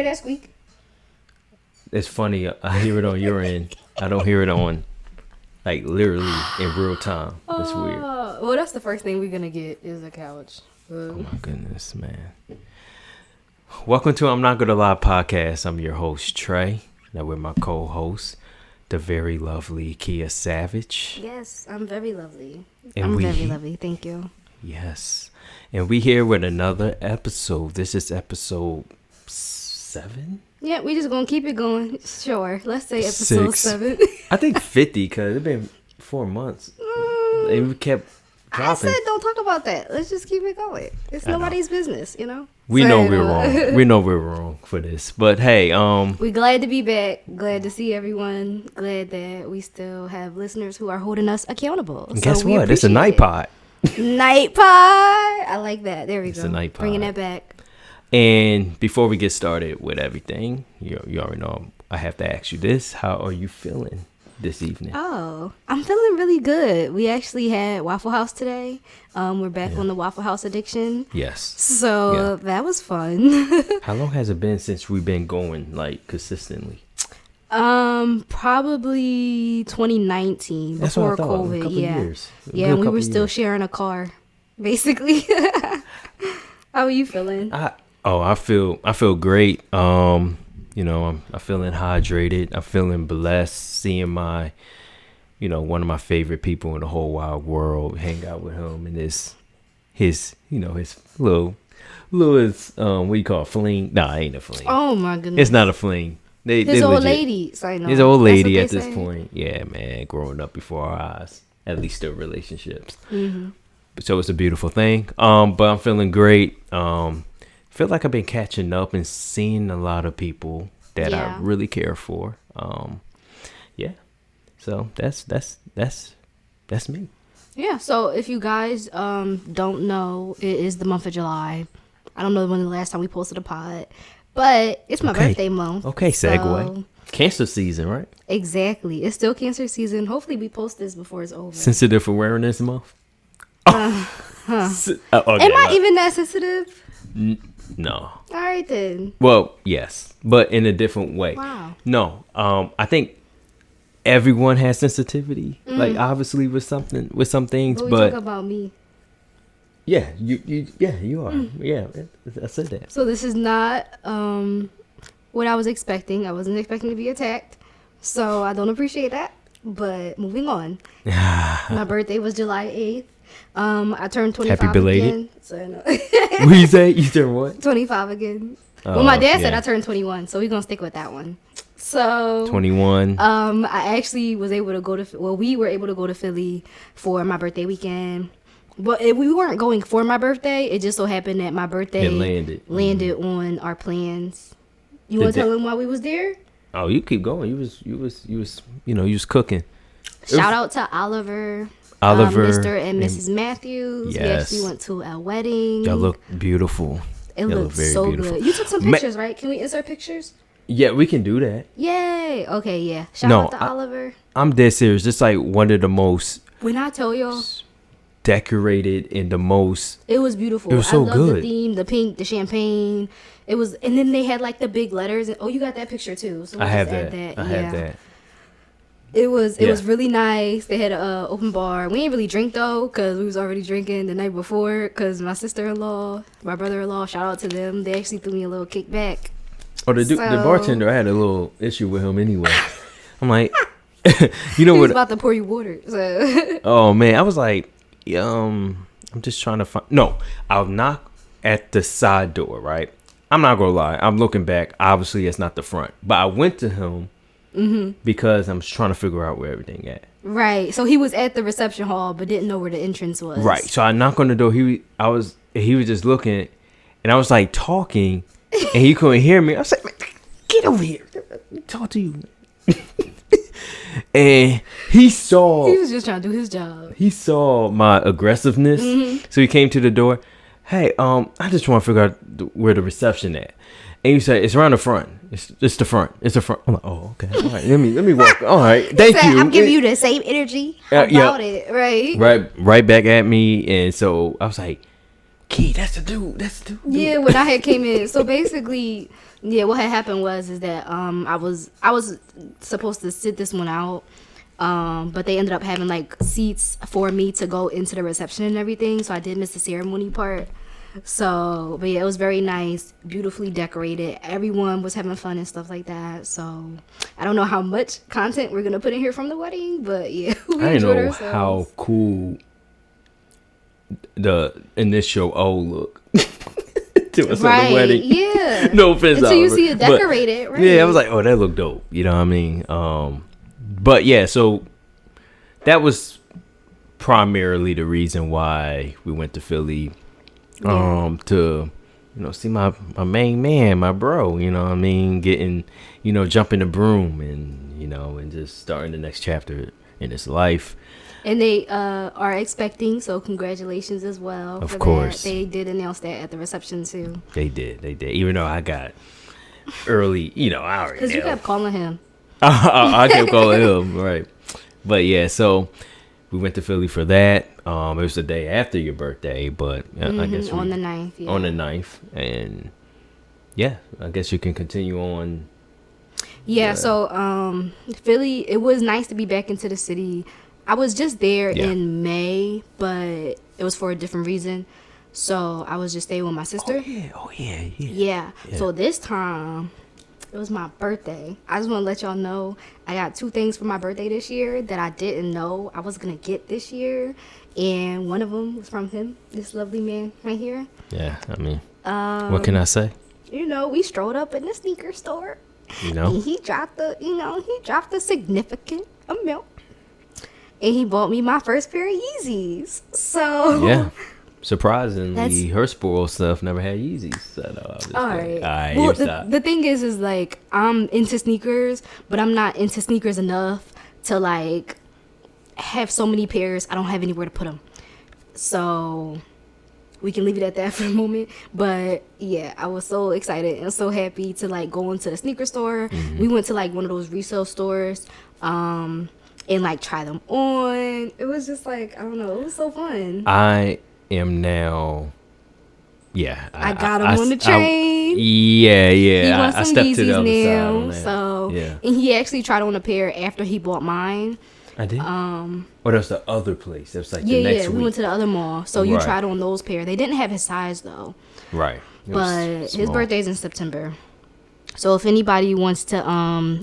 hear that squeak. It's funny. I hear it on your end. I don't hear it on, like, literally in real time. That's weird. Well, that's the first thing we're going to get is a couch. Oh, my goodness, man. Welcome to I'm Not Gonna Lie podcast. I'm your host, Trey. Now with my co-host, the very lovely Kia Savage. Yes, I'm very lovely. And very lovely. Thank you. Yes. And we here with another episode. This is episode 7? Yeah, we just gonna keep it going. Sure. Let's say episode 7. I think 50 because it's been 4 months. And we kept dropping. I said don't talk about that. Let's just keep it going. It's nobody's business, you know? We know we're wrong. We know we're wrong for this. But hey, we're glad to be back. Glad to see everyone. Glad that we still have listeners who are holding us accountable. And guess what? It's a night pod. Night pod. I like that. There we go. It's a night pod. Bringing that back. And before we get started with everything, you already know I have to ask you this. How are you feeling this evening? Oh, I'm feeling really good. We actually had Waffle House today. We're back on the Waffle House addiction. Yes. So that was fun. How long has it been since we've been going, like, consistently? Probably 2019. That's before what I thought. COVID. A couple years. Yeah, we were still sharing a car, basically. How are you feeling? I feel great. I'm feeling hydrated. I'm feeling blessed seeing my, one of my favorite people in the whole wide world, hang out with him and his little what you call it, fling? Nah, it ain't a fling. Oh my goodness. It's not a fling. His old lady. His old lady at this point. Yeah, man, growing up before our eyes. At least their relationships. Mm-hmm. So it's a beautiful thing. But I'm feeling great. Feel like I've been catching up and seeing a lot of people that I really care for. So that's me. Yeah. So if you guys don't know, it is the month of July. I don't know when the last time we posted a pod, but it's my birthday month. Okay, segue. So, Cancer season, right? Exactly. It's still Cancer season. Hopefully we post this before it's over. Sensitive Awareness Month. Am I even that sensitive? No. All right then. Well, yes, but in a different way. Wow. No. I think everyone has sensitivity. Like obviously with some things, but we but talk about me. Yeah, you are. Yeah, I said that. So this is not what I was expecting. I wasn't expecting to be attacked. So I don't appreciate that. But moving on. My birthday was July 8th. I turned 25 Happy belated. again. So I know. What you say? You turned what? 25 again. Well, my dad said I turned 21, so we're going to stick with that one. So 21. I actually was able to we were able to go to Philly for my birthday weekend. But we weren't going for my birthday. It just so happened that my birthday landed on our plans. You want to tell them why we was there? Oh, you keep going. You was cooking. Shout out to Oliver, Mr. and Mrs. Matthews. Yes. We actually went to a wedding. Y'all look beautiful. It looked so beautiful. Good. You took some pictures, right? Can we insert pictures? Yeah, we can do that. Yay. Okay, yeah. Shout out to Oliver. I'm dead serious. It's like one of the most... When I tell y'all... decorated and the most... It was beautiful. It was so good. I love the theme, the pink, the champagne. It was... And then they had like the big letters. And, you got that picture too. So I have that. I have that. It was really nice. They had an open bar. We didn't really drink though, because we was already drinking the night before. Because my sister-in-law, my brother-in-law, shout out to them. They actually threw me a little kickback. Oh, the bartender, I had a little issue with him anyway. I'm like, he was about to pour you water. So. Oh man, I was like, I'm just trying to find. No, I'll knock at the side door. Right. I'm not gonna lie. I'm looking back. Obviously, it's not the front, but I went to him. Mm-hmm. Because I'm trying to figure out where everything at. Right. So he was at the reception hall, but didn't know where the entrance was. Right. So I knock on the door. He was just looking, and I was like talking, and he couldn't hear me. I was like, man, get over here. Talk to you. And he was just trying to do his job. He saw my aggressiveness, so he came to the door. Hey, I just want to figure out where the reception at. And you say it's around the front. It's the front. It's the front. I'm like, oh, okay. All right. Let me walk. All right. Thank you. I'm giving you the same energy about it, right? Right back at me. And so I was like, Key, that's the dude. Yeah, when I had came in. So basically, yeah, what had happened is that I was supposed to sit this one out. But they ended up having like seats for me to go into the reception and everything. So I did miss the ceremony part. So, but yeah, it was very nice, beautifully decorated. Everyone was having fun and stuff like that. So I don't know how much content we're going to put in here from the wedding, but yeah. I don't know how cool the initial look to us on the wedding. Yeah. No offense. Until you see it decorated, right? Yeah, I was like, oh, that looked dope. You know what I mean? But yeah, so that was primarily the reason why we went to Philly, to, see my main man, my bro, you know what I mean? Getting, jumping the broom and just starting the next chapter in his life. And they are expecting, so congratulations as well. Of course. That. They did announce that at the reception too. They did. Even though I got early, I already because you kept calling him. I kept calling him, right. But yeah, so we went to Philly for that. It was the day after your birthday, but I guess on the 9th. Yeah. On the 9th, and yeah, I guess you can continue on. Yeah, so Philly, it was nice to be back into the city. I was just there in May, but it was for a different reason. So I was just staying with my sister. Oh yeah. Yeah. So this time, it was my birthday. I just want to let y'all know I got 2 things for my birthday this year that I didn't know I was going to get this year. And one of them was from him, this lovely man right here. Yeah, I mean, what can I say? We strolled up in the sneaker store. And he dropped a significant amount. And he bought me my first pair of Yeezys. So yeah. Surprisingly, her spoiled stuff never had Yeezys. So all right. Well, the thing is like I'm into sneakers, but I'm not into sneakers enough to like have so many pairs. I don't have anywhere to put them. So we can leave it at that for a moment. But yeah, I was so excited and so happy to like go into the sneaker store. Mm-hmm. We went to like one of those resale stores. And like try them on. It was just like, I don't know, it was so fun. I am now, I got him on the train. He wants some stepped Yeezys to the other now, side on that. so and he actually tried on a pair after he bought mine. I did. What else? The other place? It was like the next week. We went to the other mall, so you tried on those pair. They didn't have his size though. Right. But his birthday's in September, so if anybody wants to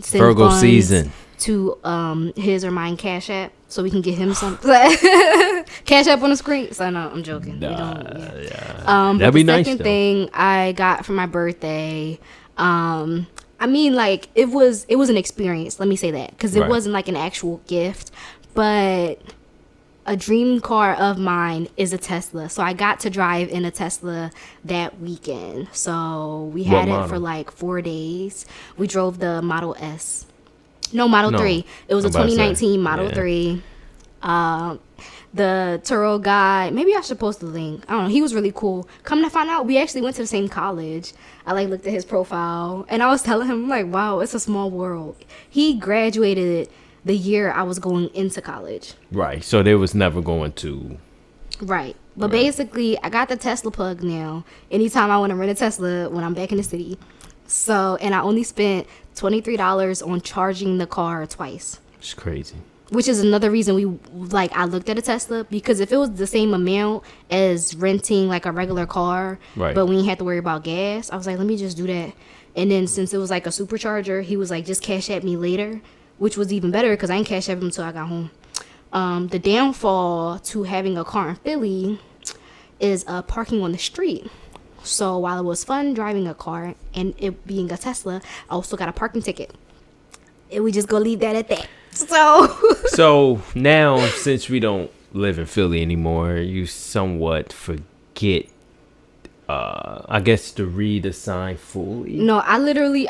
send Virgo funds season to his or mine Cash App, so we can get him some Cash App on the screen. So no, I'm joking. We don't. Yeah. That'd be nice. The second thing I got for my birthday, I mean, like it was an experience. Let me say that, because it wasn't like an actual gift, but a dream car of mine is a Tesla. So I got to drive in a Tesla that weekend. So we had it for like 4 days. We drove the Model S. Model 3. It was a 2019 Model 3. The Turo guy, maybe I should post the link. I don't know. He was really cool. Come to find out, we actually went to the same college. I like looked at his profile and I was telling him like, wow, it's a small world. He graduated the year I was going into college. Right. So they was never going to. Right. But basically, I got the Tesla plug now. Anytime I want to rent a Tesla when I'm back in the city. So, and I only spent $23 on charging the car twice. It's crazy. Which is another reason I looked at a Tesla, because if it was the same amount as renting like a regular car, but we didn't have to worry about gas, I was like, let me just do that. And then since it was like a supercharger, he was like, just cash at me later, which was even better because I didn't cash at him until I got home. The downfall to having a car in Philly is parking on the street. So while it was fun driving a car and it being a Tesla, I also got a parking ticket. And we just go leave that at that. So now, since we don't live in Philly anymore, you somewhat forget, I guess, to read the sign fully. No, I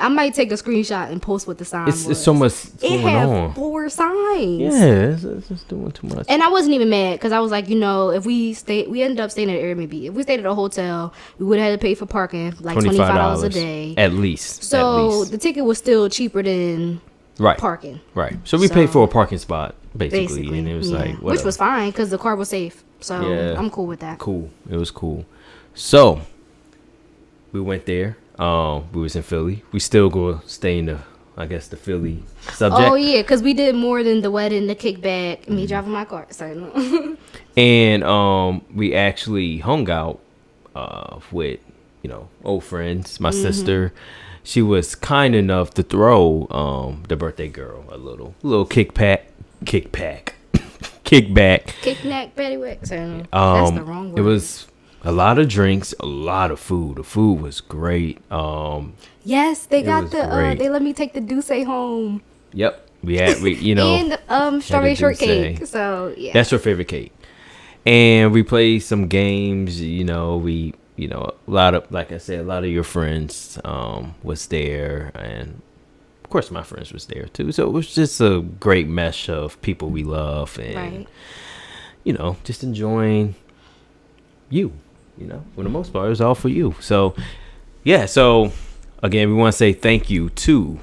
might take a screenshot and post what the sign was. It's so much going on. 4 signs. Yeah, it's just doing too much. And I wasn't even mad because I was like, if we ended up staying at Airbnb. If we stayed at a hotel, we would have had to pay for parking like $25 a day. At least. So the ticket was still cheaper than parking. Right. So we paid for a parking spot, basically. And it was like, whatever. Which was fine because the car was safe. So I'm cool with that. Cool. It was cool. So we went there. We was in Philly. We still go stay in the, I guess, the Philly subject. Oh yeah, because we did more than the wedding, the kickback, me driving my car. Sorry, no. And we actually hung out with, old friends. My sister, she was kind enough to throw the birthday girl a little kickback. Kickback. Kickback, paddywhack. Sorry, no. That's the wrong word. It was a lot of drinks, a lot of food. The food was great. Yes, they got they let me take the Douce home. Yep. And strawberry shortcake. So yeah. That's her favorite cake. And we played some games, a lot of, like I said, a lot of your friends was there, and of course my friends was there too. So it was just a great mesh of people we love, and just enjoying you. For the most part, it was all for you. So yeah. So again, we want to say thank you to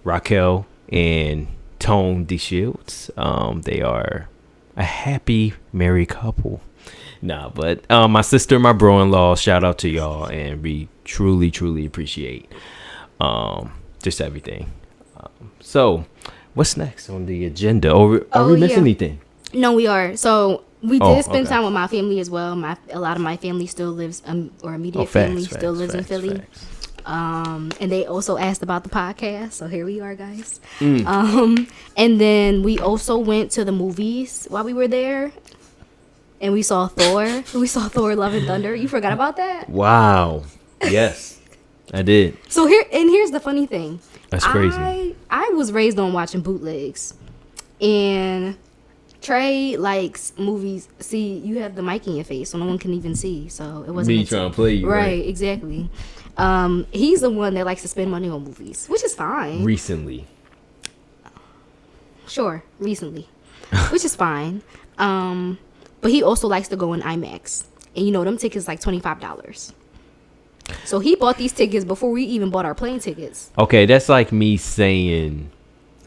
Raquel and Tone DeShields. They are a happy married couple. But my sister and my bro-in-law, shout out to y'all, and we truly appreciate just everything. So what's next on the agenda? Are we missing anything? No, we are. So we did spend time with my family as well. A lot of my family still lives, or immediate family still lives in Philly. And they also asked about the podcast, so here we are, guys. And then we also went to the movies while we were there, and we saw Thor. Love and Thunder. You forgot about that? Wow. Yes, I did. So here's the funny thing. That's crazy. I was raised on watching bootlegs, and Trey likes movies. See, you have the mic in your face, so no one can even see. So it wasn't me trying to play you, right? Exactly. He's the one that likes to spend money on movies, which is fine. Recently, which is fine. But he also likes to go in IMAX, and them tickets like $25. So he bought these tickets before we even bought our plane tickets. Okay, that's like me saying.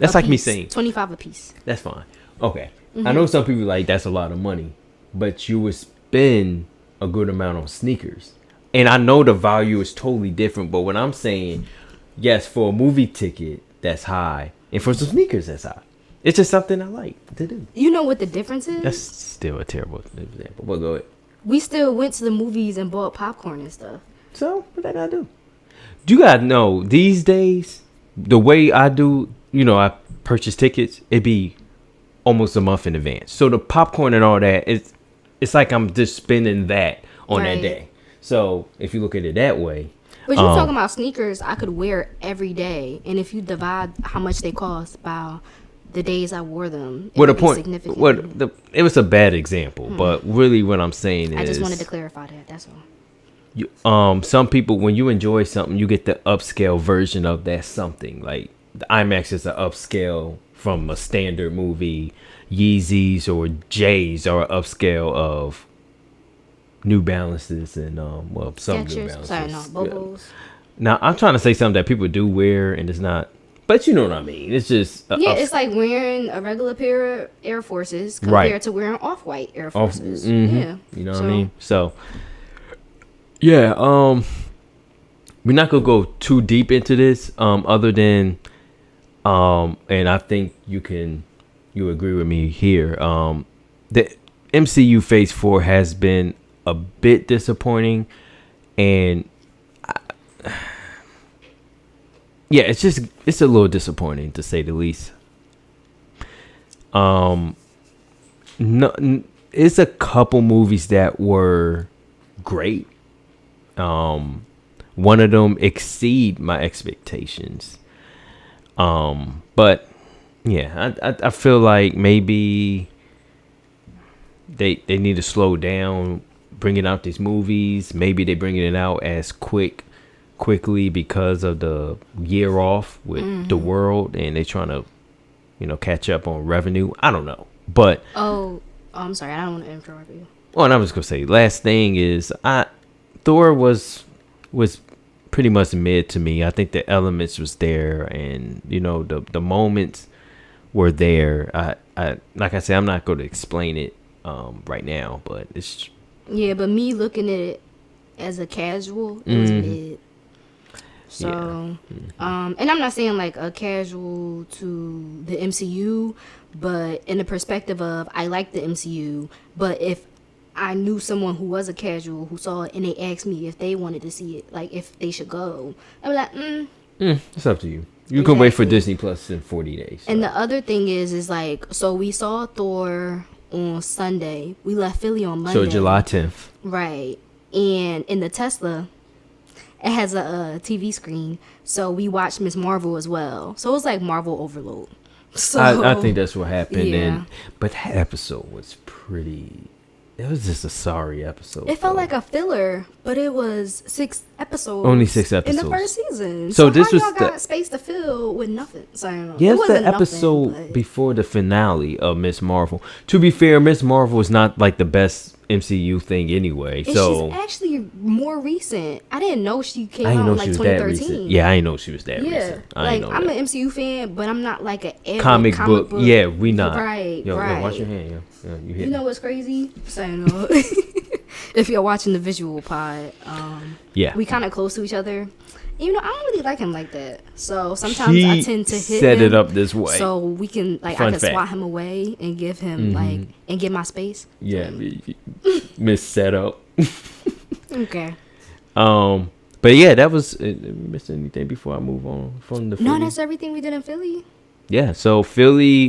$25 a piece. That's fine. Okay, I know some people like that's a lot of money, but you would spend a good amount on sneakers. And I know the value is totally different, but what I'm saying, yes, for a movie ticket, that's high. And for some sneakers, that's high. It's just something I like to do. You know what the difference is? That's still a terrible example. But go ahead. We still went to the movies and bought popcorn and stuff. So, what I gotta do? You gotta know, these days, the way I do, I purchase tickets, it'd be almost a month in advance. So the popcorn and all that, it's like I'm just spending that on that day. So if you look at it that way. But you're talking about sneakers I could wear every day. And if you divide how much they cost by the days I wore them, it would be significant. It was a bad example. But really what I'm saying is. I just wanted to clarify that. That's all. Some people, when you enjoy something, you get the upscale version of that something. Like the IMAX is an upscale from a standard movie. Yeezys or J's are an upscale of New Balances and some New Balances. Sorry, no, Bobos. Now I'm trying to say something that people do wear and it's not, but you know what I mean. It's just it's like wearing a regular pair of Air Forces compared to wearing off-white Air Forces. Yeah, you know what I mean. So yeah, we're not gonna go too deep into this. Other than and I think you agree with me here. The MCU Phase 4 has been a bit disappointing, and it's a little disappointing to say the least. It's a couple movies that were great. One of them exceed my expectations. But yeah, I feel like maybe they need to slow down bringing out these movies. Maybe they're bringing it out as quickly because of the year off with the world, and they're trying to, catch up on revenue. I don't know, but I'm sorry, I don't want to interrupt you. Well, and I was gonna say, last thing is, Thor was pretty much mid to me. I think the elements was there, and the moments were there. I like I said, I'm not going to explain it right now, but it's. Yeah, but me looking at it as a casual, it was mid. So, and I'm not saying like a casual to the MCU, but in the perspective of I like the MCU, but if I knew someone who was a casual who saw it and they asked me if they wanted to see it, like if they should go, I'd be like, it's up to you. You can wait for Disney Plus in 40 days. So. And the other thing is like, so we saw Thor on Sunday. We left Philly on Monday. So July 10th. Right. And in the Tesla, it has a TV screen. So we watched Miss Marvel as well. So it was like Marvel overload. So I think that's what happened. Yeah. But that episode was pretty... It was just a sorry episode. It felt like a filler, but it was 6 episodes. Only 6 episodes in the first season. So this how was y'all got space to fill with nothing. So I don't know. Yeah, it's the episode before the finale of Miss Marvel. To be fair, Miss Marvel is not like the best MCU thing anyway. And so she's actually more recent. I didn't know she came out in like 2013. Yeah, I didn't know she was that recent. I'm an MCU fan, but I'm not like an avid comic book. Yeah, we not. Right, yo, right. Yo, watch your hand. Yo, you know what's crazy? So if you're watching the visual pod, we kind of close to each other. You know, I don't really like him like that. So sometimes I tend to hit set him it up this way. So we can I can swat him away and give him and get my space. Yeah, miss setup. Okay. But yeah, that was missed anything before I move on from the Philly? No, that's everything we did in Philly. Yeah, so Philly,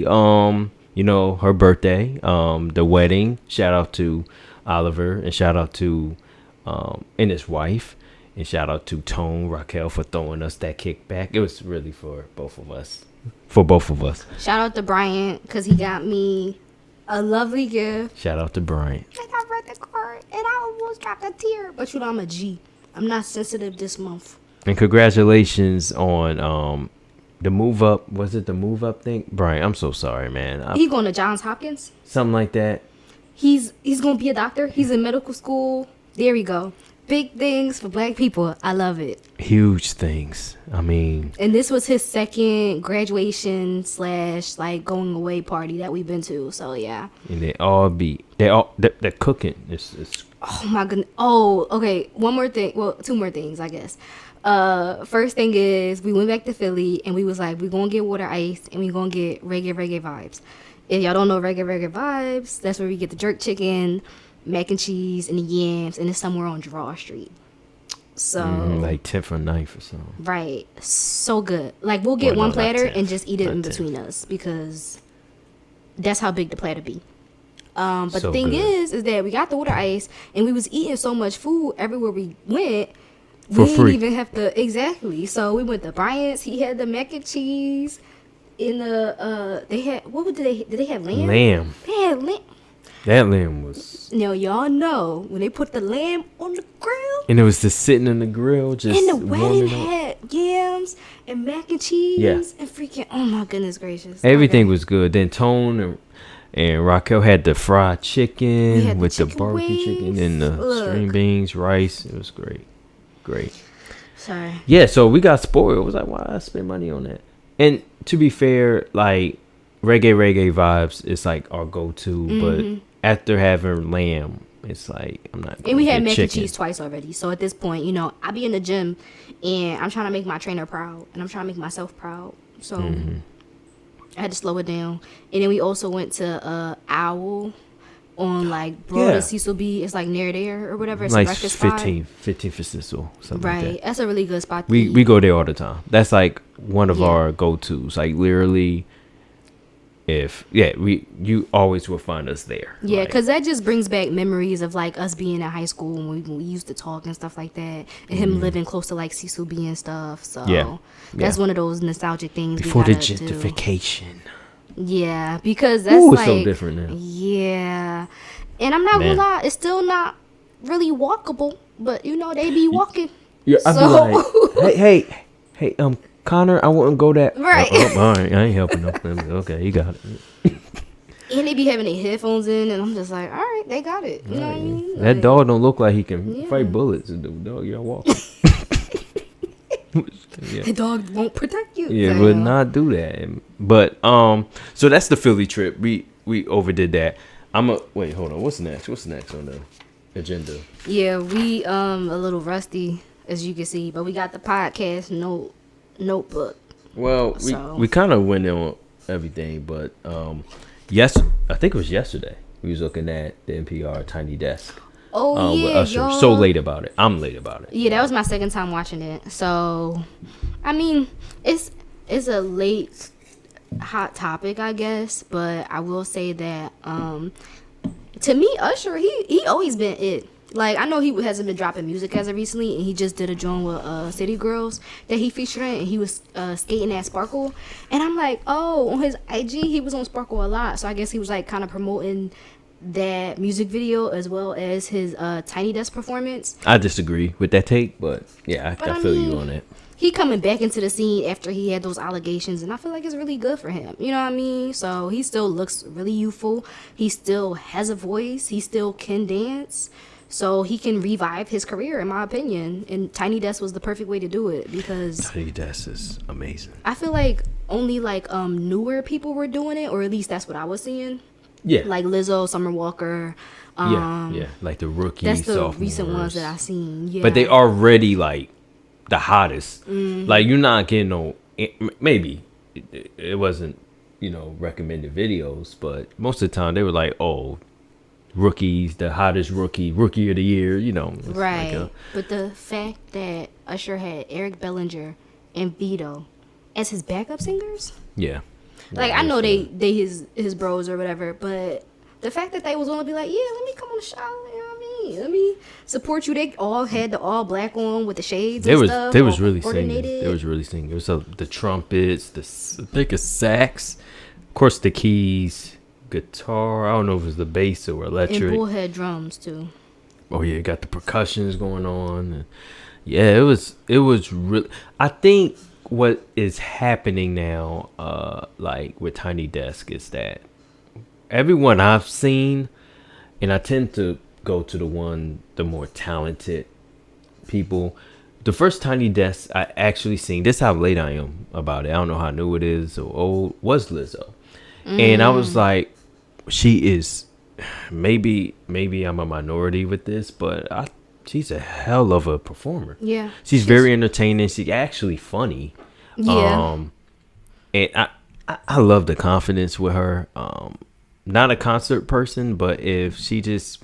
you know, her birthday, the wedding. Shout out to Oliver and shout out to and his wife. And shout out to Tone, Raquel for throwing us that kickback. It was really for both of us. Shout out to Bryant because he got me a lovely gift. Shout out to Bryant. And I read the card and I almost dropped a tear. But you know I'm a G. I'm not sensitive this month. And congratulations on the move up. Was it the move up thing? Bryant, I'm so sorry, man. He going to Johns Hopkins? Something like that. He's going to be a doctor. He's in medical school. There we go. Big things for black people. I love it. Huge things. I mean. And this was his second graduation / like going away party that we've been to. So yeah. And they're cooking. It's oh my goodness. Oh, okay. One more thing. Well, 2 more things, I guess. First thing is we went back to Philly and we was like, we're going to get water ice and we're going to get reggae vibes. If y'all don't know reggae vibes, that's where we get the jerk chicken, mac and cheese, and the yams, and it's somewhere on Draw Street. So like 10th or 9th or something. Right. So good. Like we'll get one platter and just eat it in between us because that's how big the platter be. But so the thing is that we got the water ice and we was eating so much food everywhere we went. We didn't even have to exactly. So we went to Bryant's. He had the mac and cheese. In the they had did they have lamb? Lamb. They had lamb. That lamb was. Now y'all know when they put the lamb on the grill. And it was just sitting in the grill, just. And the wedding had yams and mac and cheese and freaking. Oh my goodness gracious! Everything was good. Then Tone and Raquel had the fried chicken with the barbecue chicken and the string beans, rice. It was great. Sorry. Yeah, so we got spoiled. It was like, why I spend money on that? And to be fair, like reggae vibes is like our go-to, but after having lamb, it's like I'm not. And we had mac and cheese twice already. So at this point, you know, I be in the gym and I'm trying to make my trainer proud and I'm trying to make myself proud. So I had to slow it down. And then we also went to Owl on like Broad and Cecil B. It's like near there or whatever. It's like a 15 for Cecil. Something like that. That's a really good spot. We go there all the time. That's like one of our go-tos. Like literally, you always will find us there. Yeah, because that just brings back memories of like us being in high school when we used to talk and stuff like that, and him living close to like Cecil B and stuff. So that's one of those nostalgic things. Before the gentrification. Yeah, because that's like so different now. Yeah, and I'm not gonna lie, it's still not really walkable, but you know they be walking. Yeah, I'd be like, hey, Connor, I wouldn't go that. Right. All right, I ain't helping no. Okay, you got it. And they be having their headphones in, and I'm just like, all right, they got it. You know what I mean? That dog don't look like he can fight bullets. The dog, y'all walking. The dog won't protect you. Yeah, would not do that. But so that's the Philly trip. We overdid that. Wait, hold on. What's next on agenda? Yeah, we a little rusty as you can see, but we got the podcast notebook. Well, we kind of went on everything, but yes, I think it was yesterday. We was looking at the NPR Tiny Desk. Oh yeah, with Usher. y'all. So late about it. I'm late about it. Yeah, that was my second time watching it. So, I mean, it's a late hot topic, I guess, but I will say that to me, Usher, he always been it. Like, I know he hasn't been dropping music as of recently, and he just did a joint with City Girls that he featured in, and he was skating at Sparkle. And I'm like, oh, on his IG, he was on Sparkle a lot, so I guess he was like kind of promoting that music video as well as his Tiny Desk performance. I disagree with that take, but yeah, I feel you on it. He coming back into the scene after he had those allegations, and I feel like it's really good for him. You know what I mean? So he still looks really youthful. He still has a voice. He still can dance. So he can revive his career, in my opinion. And Tiny Desk was the perfect way to do it because Tiny Desk is amazing. I feel like only like newer people were doing it, or at least that's what I was seeing. Yeah, like Lizzo, Summer Walker. Yeah, like the rookie. That's the sophomores. recent ones that I've seen. Yeah, but they already like the hottest. Like you're not getting no. Maybe it wasn't recommended videos, but most of the time they were like, oh, rookies, the hottest rookie of the year. Right. Like but the fact that Usher had Eric Bellinger and Vito as his backup singers. Yeah. Like, I know they his bros or whatever, but the fact that they was gonna be like, yeah, let me come on the show, you know what I mean? Let me support you. They all had the all black on with the shades and stuff. They was really singing. It was the trumpets, the thickest sax, of course the keys, guitar. I don't know if it was the bass or electric. And bullhead drums too. Oh yeah, got the percussions going on. And yeah, it was really. I think what is happening now, like with Tiny Desk, is that everyone I've seen, and I tend to go to the more talented people. The first Tiny Desk I actually seen, this is how late I am about it. I don't know how new it is or old, was Lizzo. And I was like, she is, maybe I'm a minority with this, but she's a hell of a performer. Yeah. She's very entertaining. She's actually funny. Yeah. And I love the confidence with her. Not a concert person, but if she just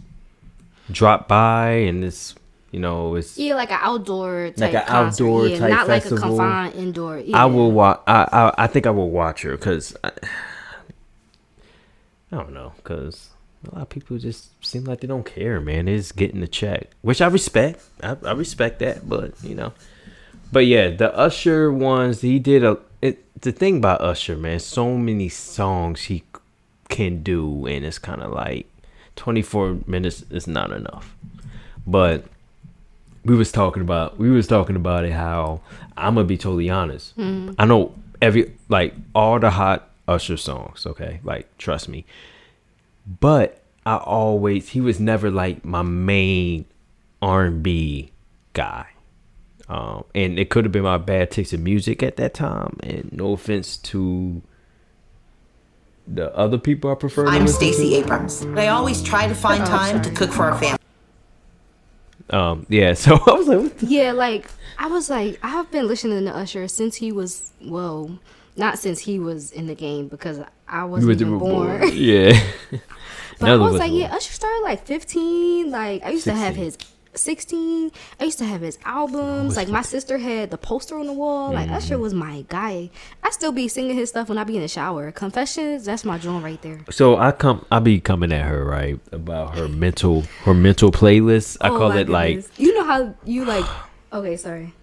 dropped by and it's, it's like an outdoor type like an concert. outdoor type not festival, like a confined indoor. Yeah. I will watch. I think I will watch her because I don't know, because a lot of people just seem like they don't care, man. They're just getting the check, which I respect. I respect that, but but yeah, the Usher ones, he did the thing about Usher, man, so many songs he can do, and it's kind of like 24 minutes is not enough. But we was talking about it, how I'm gonna be totally honest. I know all the hot Usher songs, okay, like trust me, but he was never like my main R&B guy. And it could have been my bad taste in music at that time. And no offense to the other people I prefer. I'm Stacey Abrams. I always try to find time to cook for our family. Yeah, so I was like, what the? Yeah, like I was like, I've been listening to Usher since he was not since he was in the game because I wasn't even born. Yeah. But I was like, yeah, Usher started like 15. Like I used 16. To have his 16. I used to have his albums. Like my sister had the poster on the wall. Like Usher was my guy. I still be singing his stuff when I be in the shower. Confessions, that's my joint right there. So I be coming at her right about her mental playlist. I call it goodness. like, you know how you like. Okay, sorry.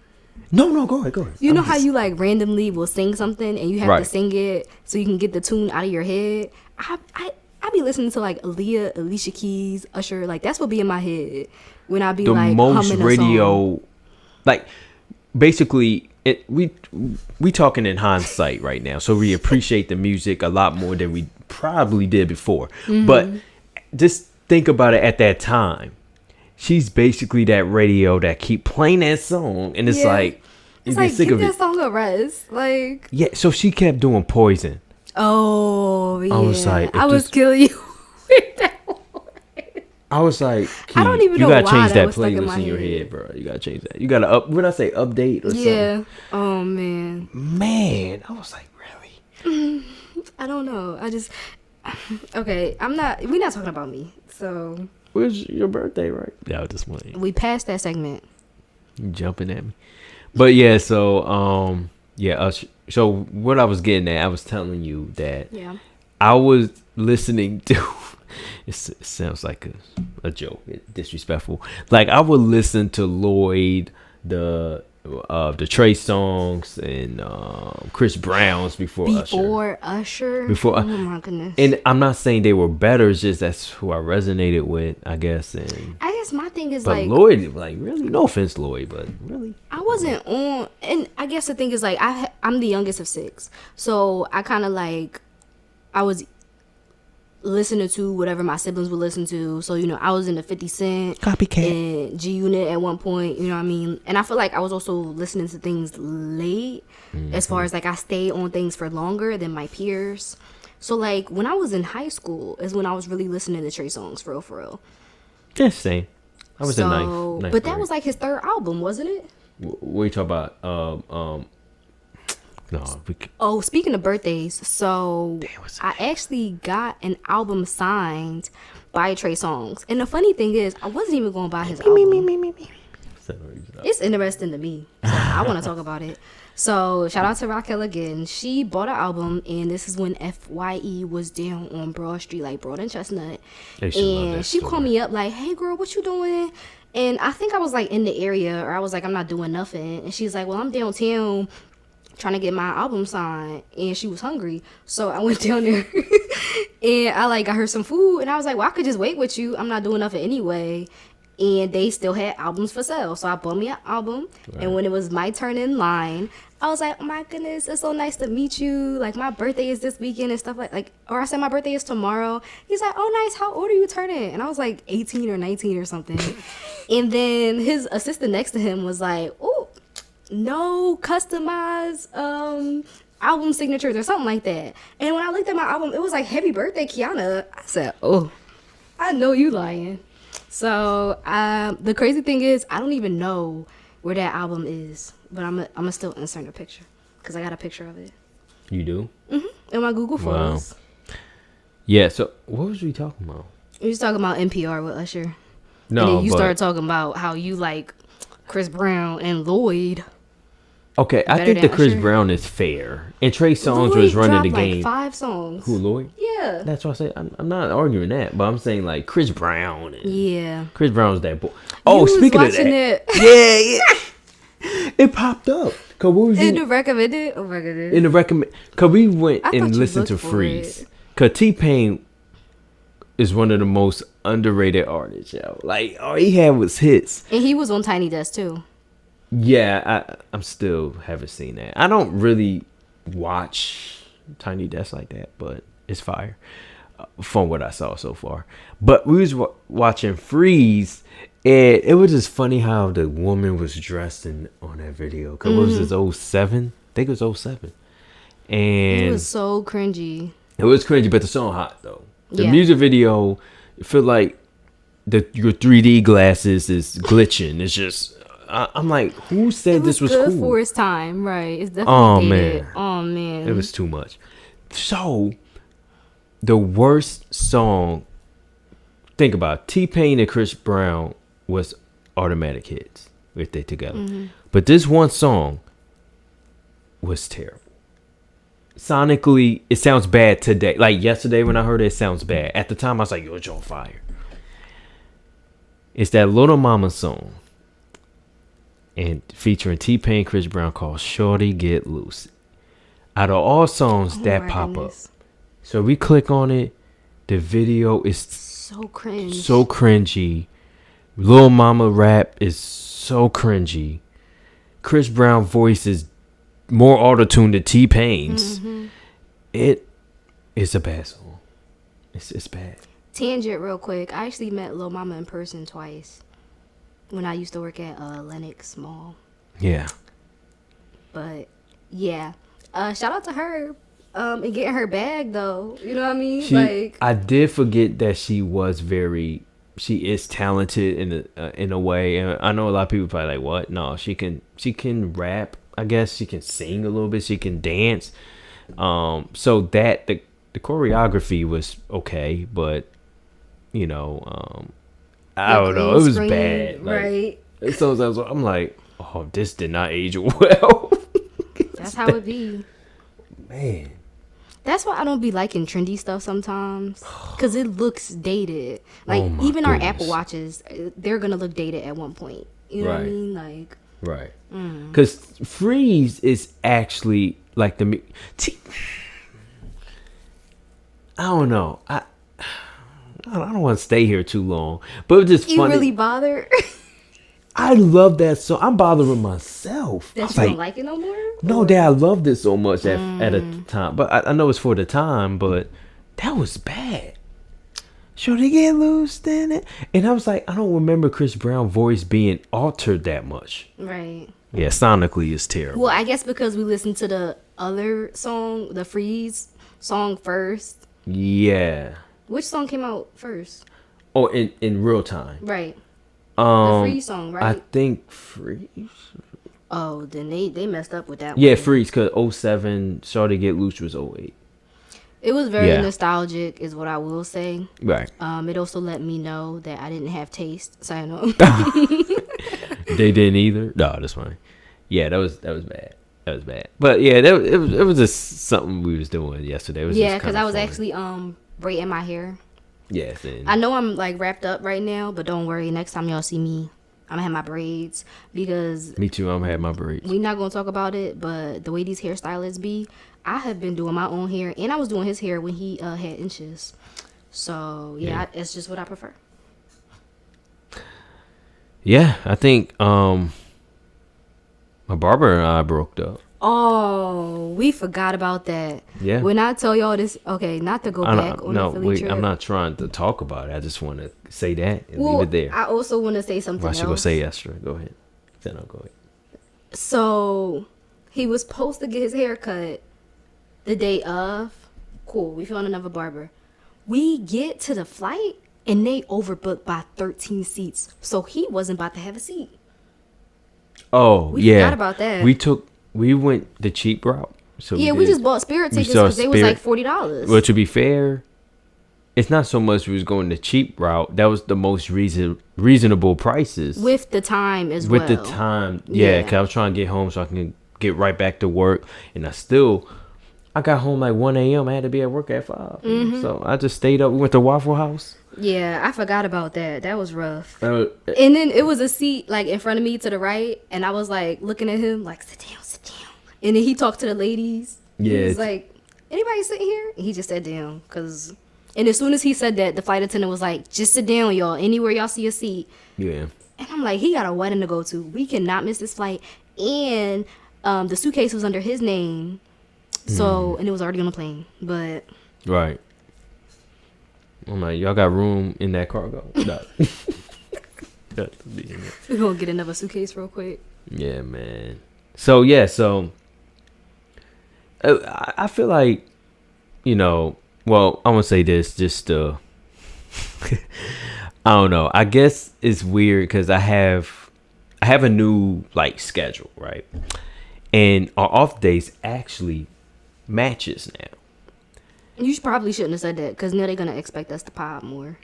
No, go ahead. You know how you like randomly will sing something and you have to sing it so you can get the tune out of your head. I be listening to like Aaliyah, Alicia Keys, Usher. Like that's what be in my head when I be the like most humming radio, a song. Like basically we talking in hindsight right now, so we appreciate the music a lot more than we probably did before. But just think about it at that time. She's basically that radio that keep playing that song, and it's like it's like give that song a rest. Like so she kept doing Poison. Oh yeah, I was like, I was kill you with that one. I was like, I don't even you know gotta why change that that was stuck in playlist my in your head. head, bro. You gotta change that. You gotta what I say, update or something. Yeah. Oh man. Man, I was like, really? I don't know. I just okay. We're not talking about me. So Where's your birthday, right? Yeah, I just want we passed that segment. you jumping at me. But yeah, so so what I was getting at, I was telling you that I was listening to. It sounds like a joke, disrespectful. Like I would listen to Lloyd, the Trey songs and Chris Brown's before Usher. Oh my goodness. And I'm not saying they were better, it's just that's who I resonated with, I guess. And I guess my thing is but Lloyd, like really, no offense, Lloyd, but really, I wasn't on. And I guess the thing is like I'm the youngest of 6, so I kind of like I was listening to whatever my siblings would listen to. So, I was in the 50 Cent copycat and G Unit at one point, you know what I mean? And I feel like I was also listening to things late, as far as like I stayed on things for longer than my peers. So like when I was in high school is when I was really listening to Trey songs for real. Yeah, same. I was in ninth but that grade. was like his 3rd album, wasn't it? What are you talking about? Oh, speaking of birthdays, so I actually got an album signed by Trey Songz. And the funny thing is, I wasn't even going to buy his album. It's interesting to me. So I want to talk about it. So shout out to Raquel again. She bought an album, and this is when FYE was down on Broad Street, like Broad and Chestnut. And she called me up like, hey girl, what you doing? And I think I was like in the area, or I was like, I'm not doing nothing. And she's like, well, I'm downtown trying to get my album signed, and she was hungry, so I went down there and I like got her some food, and I was like, well, I could just wait with you, I'm not doing nothing anyway. And they still had albums for sale, so I bought me an album. And when it was my turn in line, I was like, oh my goodness, it's so nice to meet you, like my birthday is this weekend and stuff like or I said my birthday is tomorrow. He's like, oh nice, how old are you turning? And I was like 18 or 19 or something. And then his assistant next to him was like, oh, no customized album signatures or something like that. And when I looked at my album, it was like, happy birthday, Kiana. I said, oh, I know you lying. So the crazy thing is, I don't even know where that album is, but I'm gonna still insert a picture because I got a picture of it. You do? In my Google Photos. Wow. Yeah, so what was we talking about? We was talking about NPR with Usher. No, and then you started talking about how you like Chris Brown and Lloyd. Okay, I think the Chris Brown is fair. And Trey Songz was running the game. Like 5 songs. Who, Lloyd? Yeah. That's what I say. I'm not arguing that, but I'm saying like Chris Brown. Yeah. Chris Brown's that boy. Oh, speaking of that. Yeah. It popped up. Cause what was in the recommended? Oh my goodness. In the recommend. Cause we went and listened to Freeze. Cause T-Pain is one of the most underrated artists, yo. Like all he had was hits. And he was on Tiny Desk too. Yeah, I'm still haven't seen that. I don't really watch Tiny Desk like that, but it's fire from what I saw so far. But we was watching Freeze, and it was just funny how the woman was dressed on that video. Cause it was 07? I think it was 07. And it was so cringy. It was cringy, but the song hot though. The music video, it feel like your 3D glasses is glitching. It's just. I'm like, who said this was good cool? For its time, right? It's definitely dated. Oh man, it was too much. So, the worst song. Think about it, T-Pain and Chris Brown was automatic hits if they together, but this one song was terrible. Sonically, it sounds bad today. Like yesterday when I heard it sounds bad. At the time, I was like, "Yo, it's on fire." It's that Little Mama song. And featuring T-Pain, Chris Brown, called "Shorty Get Loose." Out of all songs that pop up, so we click on it. The video is so cringe, so cringy. Lil Mama rap is so cringy. Chris Brown voice is more auto-tuned than T-Pain's. It is a bad song. It's bad. Tangent, real quick. I actually met Lil Mama in person twice. When I used to work at Lenox Mall. Yeah. But, yeah. Shout out to her and getting her bag, though. You know what I mean? I did forget that she was very she is talented in a way, and I know a lot of people probably like, what? No, she can rap. I guess she can sing a little bit. She can dance. So that the choreography was okay, but I don't know. It was bad. Right. Sometimes I'm like, oh, this did not age well. That's how it be. Man. That's why I don't be liking trendy stuff sometimes, because it looks dated. Like, even our Apple Watches, they're going to look dated at one point. You know what I mean? Like, right. Because Freeze is actually like the... I don't know. I don't want to stay here too long, but it was just funny. You really bother? I love that song. I'm bothering myself. That you don't like it no more? No, that I loved it so much at a time. But I know it's for the time, but that was bad. Should they get loose in it? And I was like, I don't remember Chris Brown's voice being altered that much. Right. Yeah, sonically it's terrible. Well, I guess because we listened to the other song, the Freeze song first. Yeah. Which song came out first? Oh, in real time. Right. The Freeze song, right? I think Freeze. Oh, then they messed up with that Yeah, one. Freeze, because 07, Shawty Get Loose was 08. It was very nostalgic, is what I will say. Right. It also let me know that I didn't have taste, so I know. They didn't either? No, that's fine. Yeah, that was bad. That was bad. But yeah, it was just something we was doing yesterday. It was because I was actually braiding my hair. Yes. I know I'm like wrapped up right now, but don't worry. Next time y'all see me, I'm gonna have my braids, because me too. I'm gonna have my braids. We're not gonna talk about it, but the way these hairstylists be, I have been doing my own hair, and I was doing his hair when he had inches. So yeah. It's just what I prefer. Yeah, I think my barber and I broke up. Oh, we forgot about that. Yeah. When I tell y'all this, okay, not to go back on the Philly trip. I'm not trying to talk about it. I just want to say that and leave it there. I also want to say something else. Why she gonna say Esther? Go ahead. Then I'll go ahead. So he was supposed to get his hair cut the day of. Cool. We found another barber. We get to the flight and they overbooked by 13 seats. So he wasn't about to have a seat. Oh, we forgot about that. We went the cheap route. So yeah, we just bought Spirit tickets because they was like $40. Well, to be fair, it's not so much we was going the cheap route. That was the most reasonable prices. With the time as well. With the time, yeah, because I was trying to get home so I can get right back to work. And I got home like 1 a.m. I had to be at work at 5. Mm-hmm. So I just stayed up. We went to Waffle House. Yeah, I forgot about that. That was rough. And then it was a seat like in front of me to the right. And I was like looking at him like, sit down. And then he talked to the ladies. Yeah. He was like, anybody sitting here? And he just sat down. And as soon as he said that, the flight attendant was like, just sit down, y'all. Anywhere y'all see a seat. Yeah. And I'm like, he got a wedding to go to. We cannot miss this flight. And the suitcase was under his name. So, and it was already on the plane. But. Right. I'm like, y'all got room in that cargo? No. We're going to get another suitcase real quick. Yeah, man. So, yeah, I feel like, well, I'm going to say this just I don't know. I guess it's weird because I have a new, like, schedule, right? And our off days actually matches now. You probably shouldn't have said that because now they're going to expect us to pod more.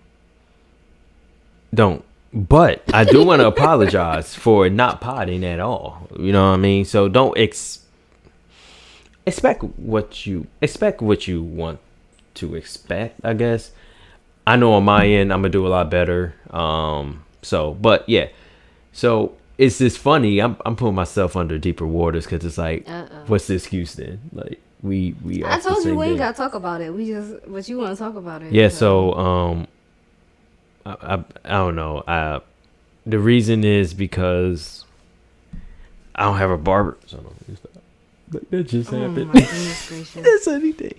Don't. But I do want to apologize for not podding at all. You know what I mean? So don't expect what you want to expect, I guess. I know on my end I'm gonna do a lot better. But yeah. So it's just funny. I'm putting myself under deeper waters because it's like, what's the excuse then? Like we. I told you we ain't gotta talk about it. But you want to talk about it? Yeah. So I don't know. The reason is because I don't have a barber. So that just happened. My goodness gracious. That's anything.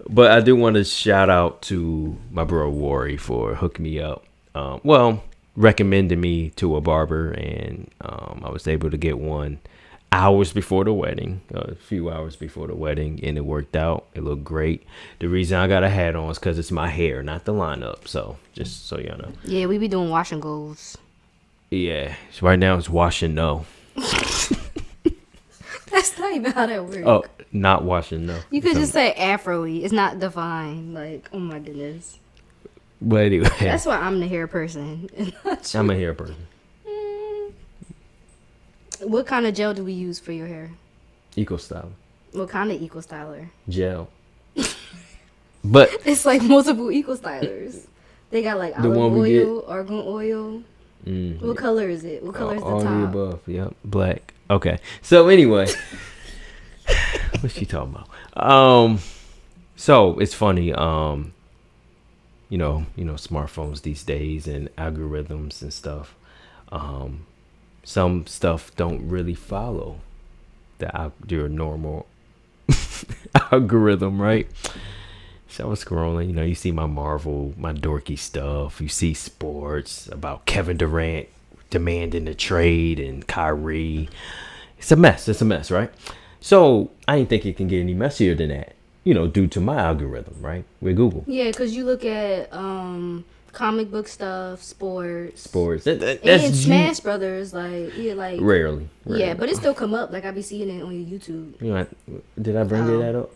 But I do want to shout out to my bro Wari for hooking me up. Recommending me to a barber, and I was able to get one hours before the wedding, a few hours before the wedding, and it worked out. It looked great. The reason I got a hat on is because it's my hair, not the lineup. So just so y'all know. Yeah, we be doing wash and goes. Yeah, so right now it's wash and no. That's not even how that works. Oh, not wash and no. You could just say Afro-y. It's not defined. Like, oh my goodness. But anyway, that's why I'm the hair person. I'm a hair person. What kind of gel do we use for your hair? Eco Styler. What kind of Eco Styler? Gel. But it's like multiple Eco Stylers. They got like the olive oil, argan oil. What color is it? What color is the all top? All the above. Yep, black. Okay. So anyway, what's she talking about? So it's funny. You know, smartphones these days and algorithms and stuff. Some stuff don't really follow your normal algorithm, right? So I was scrolling, you see my Marvel, my dorky stuff. You see sports about Kevin Durant demanding a trade and Kyrie. It's a mess, right? So I didn't think it can get any messier than that, due to my algorithm, right? With Google. Yeah, because you look at comic book stuff, sports. That's and Smash Brothers, like rarely. Yeah, but it still come up. Like I be seeing it on your YouTube. Did I bring that up?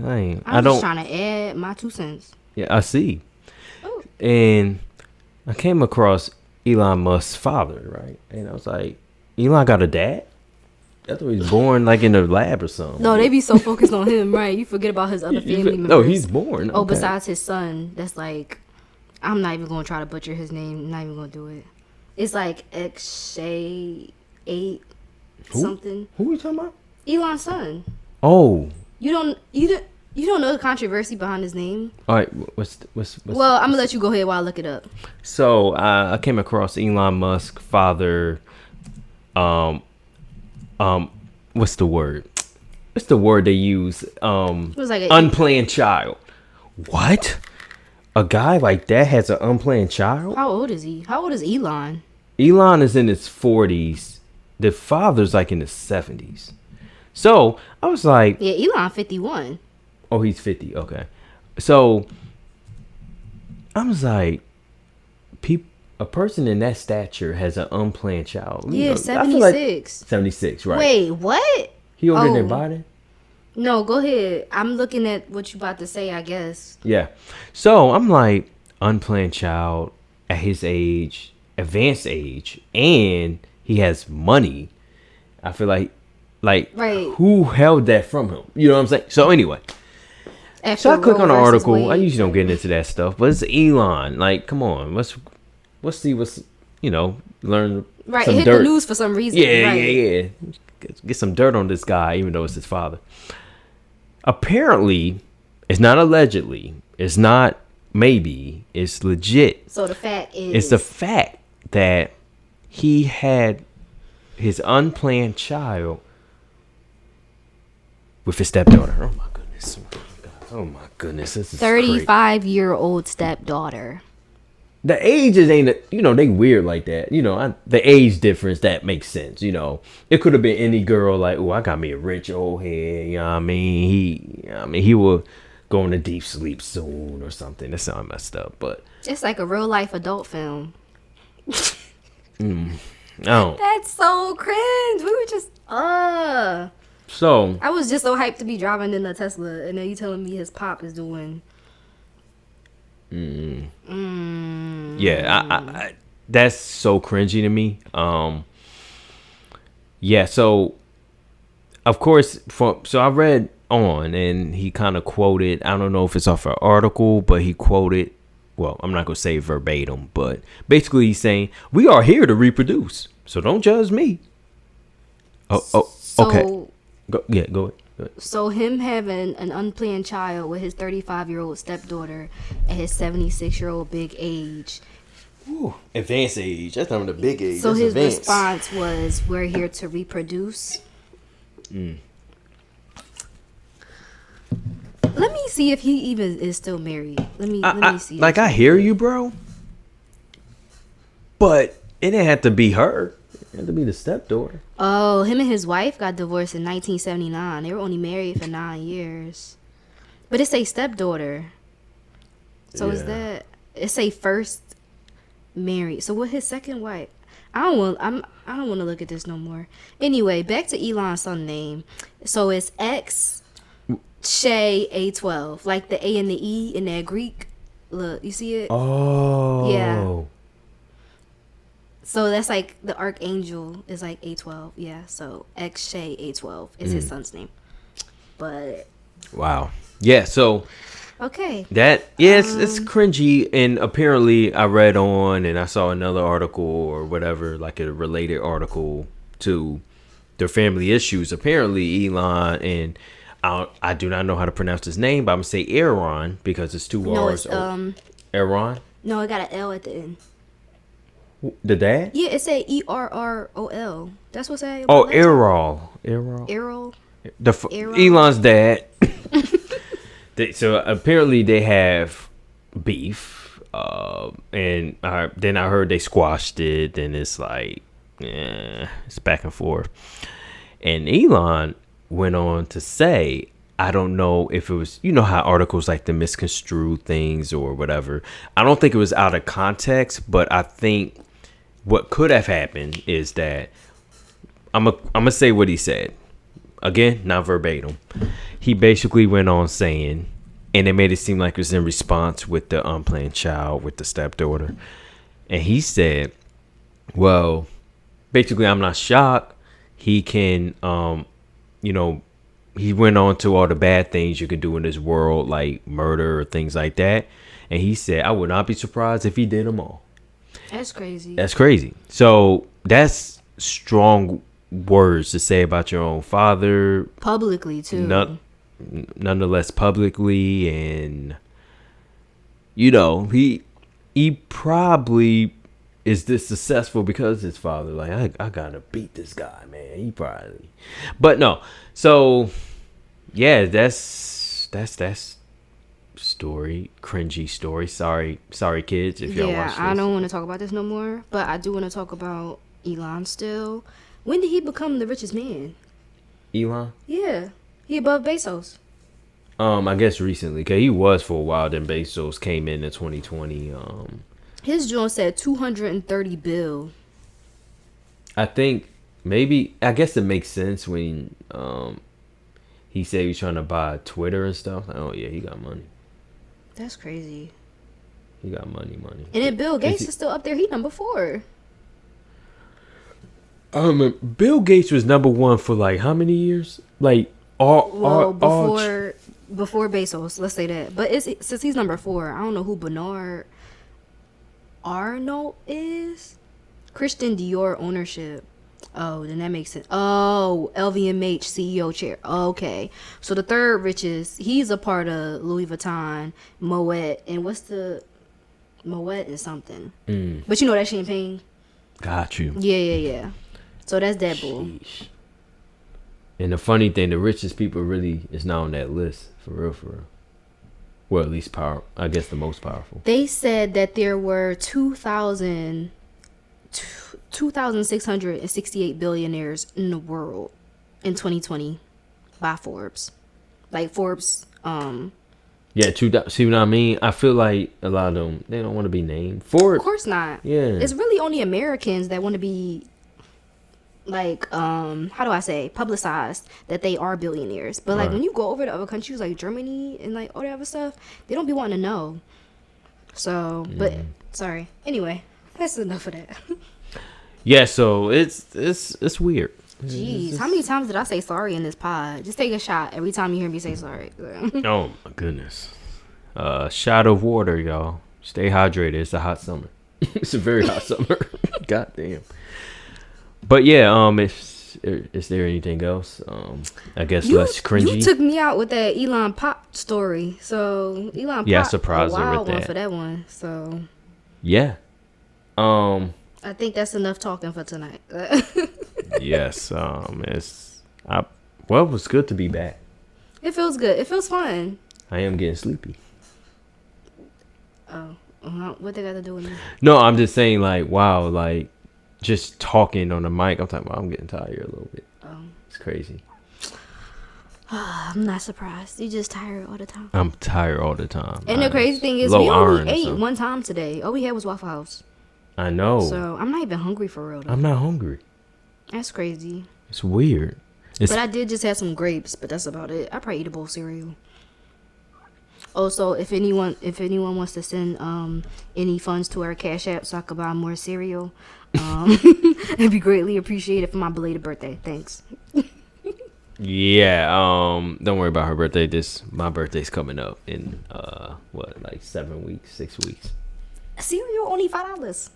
I'm just trying to add my 2 cents. Yeah, I see. Oh. And I came across Elon Musk's father, right? And I was like, Elon got a dad? I thought he was born like in a lab or something. No, they be so focused on him, right? You forget about his other family members. No, he's born. Oh, besides his son, that's like, I'm not even going to try to butcher his name. I'm not even going to do it. It's like X8 something. Who are you talking about? Elon's son. Oh. You don't know the controversy behind his name? All right, what's well, I'm gonna let you go ahead while I look it up. So I came across Elon Musk's father. What's the word? What's the word they use? It was like unplanned child. What? A guy like that has an unplanned child? How old is he? How old is Elon? Elon is in his 40s. The father's like in his 70s. So I was like, yeah, Elon 51. Oh, he's 50. Okay. So I was like, a person in that stature has an unplanned child. Yeah, 76. Like 76, right? Wait, what? He older than Biden? No, go ahead. I'm looking at what you about to say, I guess. Yeah. So I'm like, unplanned child at his age, advanced age, and he has money. I feel like right. Who held that from him? You know what I'm saying? So anyway. So I click on the article. Wade. I usually don't get into that stuff, but it's Elon. Like, come on, let's see what's learn right. Some hit dirt. The news for some reason. Yeah, right. yeah. Get some dirt on this guy, even though it's his father. Apparently, it's not allegedly. It's not maybe. It's legit. So the fact is, it's the fact that he had his unplanned child with his stepdaughter. Oh my goodness. Oh my goodness, this is 35-year-old stepdaughter. The ages ain't, they weird like that. The age difference, that makes sense. It could have been any girl like, oh, I got me a rich old head. You know what I mean? He will go into deep sleep soon or something. That sounds messed up, but it's like a real life adult film. Oh, that's so cringe. We were just So I was just so hyped to be driving in a Tesla, and then you telling me his pop is doing. Yeah, I that's so cringy to me. Yeah, so of course, so I read on, and he kind of quoted. I don't know if it's off an article, but he quoted. Well, I'm not gonna say verbatim, but basically he's saying we are here to reproduce, so don't judge me. Okay. Go ahead. So him having an unplanned child with his 35-year-old stepdaughter at his 76-year-old big age. Ooh, advanced age. That's not the big age. So that's his advanced. response was, "We're here to reproduce." Let me see if he even is still married. Let me see. I hear you, bro. But it didn't have to be her. had to be the stepdaughter. Oh, him and his wife got divorced in 1979. They were only married for 9 years. But it say stepdaughter. So is that it say first married? So what his second wife? I don't want to look at this no more. Anyway, back to Elon's son name. So it's X Shay A12, like the A and the E in that Greek. Look, you see it? Oh. Yeah. So that's like the archangel is like A12. Yeah. So X Shay A12 is his son's name. But wow. Yeah. So. Okay. It's cringy, and apparently I read on and I saw another article or whatever, like a related article to their family issues. Apparently Elon and I do not know how to pronounce his name, but I'm gonna say Aaron because it's two R's. Aaron? No, it got an L at the end. The dad? Yeah, it say ERROL. That's what's that. Oh, Errol. Errol. Elon's dad. So apparently they have beef, and then I heard they squashed it. Then it's like, it's back and forth. And Elon went on to say, I don't know if it was, you know how articles like to misconstrue things or whatever. I don't think it was out of context, but I think what could have happened is that I'm gonna say what he said. Again, not verbatim. He basically went on saying, and it made it seem like it was in response with the unplanned child with the stepdaughter. And he said, well, basically, I'm not shocked. He can, he went on to all the bad things you can do in this world, like murder or things like that. And he said, I would not be surprised if he did them all. That's crazy. That's crazy. So that's strong words to say about your own father publicly too, nonetheless publicly. And he probably is this successful because his father, like, I gotta beat this guy, man. He probably, but no. So yeah, that's story, cringy story. Sorry kids, if y'all watch this. I don't want to talk about this no more, but I do want to talk about Elon still. When did he become the richest man? Elon? Yeah. He above Bezos. I guess recently. Okay, he was for a while. Then Bezos came in 2020. His joint said 230 bill. I think I guess it makes sense when he said he was trying to buy Twitter and stuff. Like, oh yeah, he got money. That's crazy. He got money. And then Bill Gates is still up there. He number 4. Bill Gates was number 1 for like how many years? Like before Bezos, let's say that. But since he's number 4, I don't know who Bernard Arnault is. Christian Dior ownership. Oh, then that makes sense. Oh, LVMH CEO chair. Okay, so the third richest, he's a part of Louis Vuitton, Moet, and what's the Moet and something. But you know that champagne. Got you. Yeah. So that's that bull. And the funny thing, the richest people really is not on that list. For real. Well, at least I guess the most powerful. They said that there were 2,668 billionaires in the world in 2020 by Forbes. Like Forbes. Yeah, see what I mean? I feel like a lot of them, they don't want to be named. Forbes. Of course not. Yeah. It's really only Americans that want to be, like, how do I say, publicized that they are billionaires. But like when you go over to other countries like Germany and like all that other stuff, they don't be wanting to know. So, but sorry. Anyway, that's enough of that. Yeah, so it's weird. Jeez, how many times did I say sorry in this pod? Just take a shot every time you hear me say sorry. Oh my goodness. Shot of water, y'all. Stay hydrated. It's a hot summer. It's a very hot summer. God damn. But yeah, is there anything else? I guess less cringy. You took me out with that Elon Pop story. So Elon Pop, I surprised her with that. One for that one. So yeah. I think that's enough talking for tonight. Yes. It was good to be back. It feels good. It feels fun. I am getting sleepy. Oh, what they got to do with me? No, I'm just saying, like, wow, like just talking on the mic. I'm talking about I'm getting tired a little bit. It's crazy. I'm not surprised. You just tired all the time. I'm tired all the time. And the crazy thing is, we only ate one time today. All we had was Waffle House. I know. So I'm not even hungry for real, though. I'm not hungry. That's crazy. It's weird. But I did just have some grapes, but that's about it. I probably eat a bowl of cereal. Also, if anyone wants to send any funds to our Cash App so I could buy more cereal, it'd be greatly appreciated for my belated birthday. Thanks. Yeah, don't worry about her birthday. My birthday's coming up in 7 weeks, 6 weeks. Cereal only $5.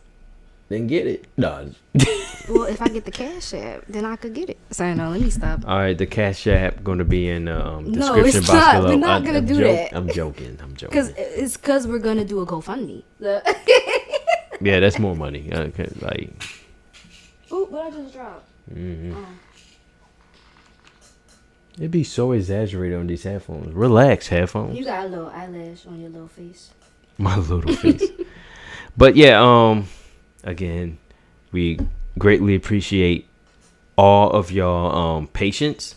Then get it. No. Well, if I get the Cash App, then I could get it. So no, let me stop. All right, the Cash App going to be in description no, it's box not. below. We're not gonna do that. I'm joking. Because we're gonna do a GoFundMe. Yeah, that's more money. Like. Ooh, what I just dropped. Mm-hmm. It'd be so exaggerated on these headphones. Relax, headphones. You got a little eyelash on your little face. My little face. But yeah, again, we greatly appreciate all of y'all patience.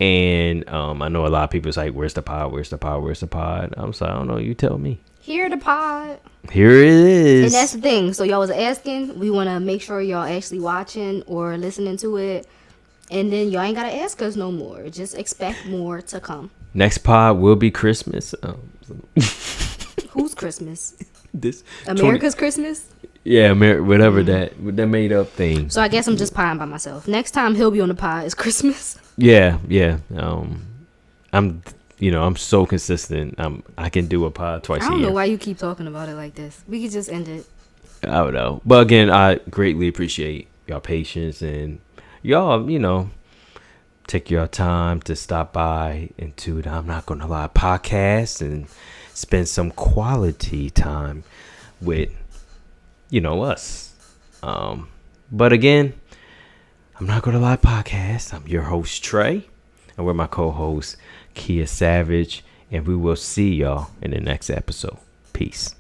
And I know a lot of people's like, where's the pod? Where's the pod? Where's the pod? I'm sorry, I don't know. You tell me. Here the pod. Here it is. And that's the thing. So y'all was asking. We want to make sure y'all actually watching or listening to it. And then y'all ain't got to ask us no more. Just expect more to come. Next pod will be Christmas. Who's Christmas? This America's Christmas? Yeah, whatever that made up thing. So I guess I'm just pieing by myself. Next time he'll be on the pod is Christmas. Yeah. I'm so consistent. I can do a pod twice a year. I don't know why you keep talking about it like this. We could just end it. I don't know. But again, I greatly appreciate y'all patience and y'all, take your time to stop by into the I'm Not Gonna Lie podcast and spend some quality time with, us. But again, I'm Not Gonna Lie podcast. I'm your host, Trey, and we're my co-host, Kia Savage, and we will see y'all in the next episode. Peace.